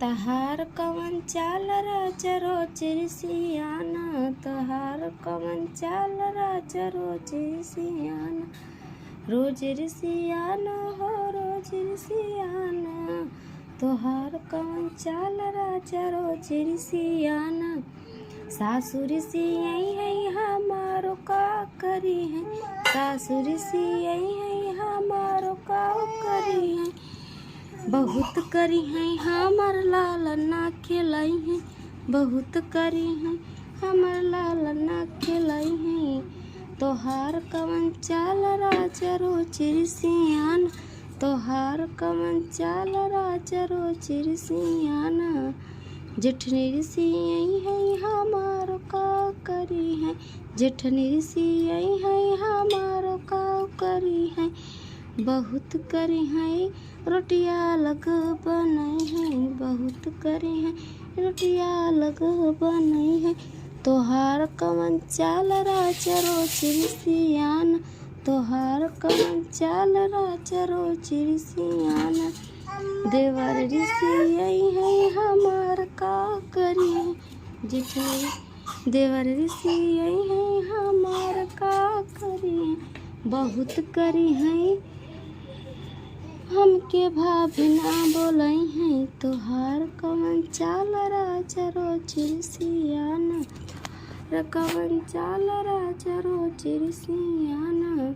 तहार कवन चाल राजा रोज रिसियाना, तहार कवन चाल राजा रोज रिसियाना, रोज रिसियाना हो रोज रिसियाना, तोहार कवन चाल राजा रोज रिसियाना। सासुर सियई है हमारो का करी है, सासुर सियई है हमारो का करी है, बहुत करी है हमर लालना खिलाई है, बहुत करी है हमर लालना खिलाई है। तोहार कवन चाल राजा रोज रिसियाना, तोहार कवन चाल राजा रोज रिसियाना। जेठनी रिसियई है हमारो का करी है, जेठनी रिसियई है हमारो का करी है, बहुत करी है रोटिया लग बनई है, बहुत करी है रोटिया लग बनई है। तोहार कवन चाल राजा रोज रिसियाना, तोहार कवन चाल राजा रोज रिसियाना। देवर रिसियई है हमार का करी है, जेठनी देवर रिसियई है हमार का करी है, बहुत करी है हमके भाभी ना बोलई है। तोहार कवन चाल राजा रोज रिसियाना, तोहार कवन चाल राजा रोज रिसियाना।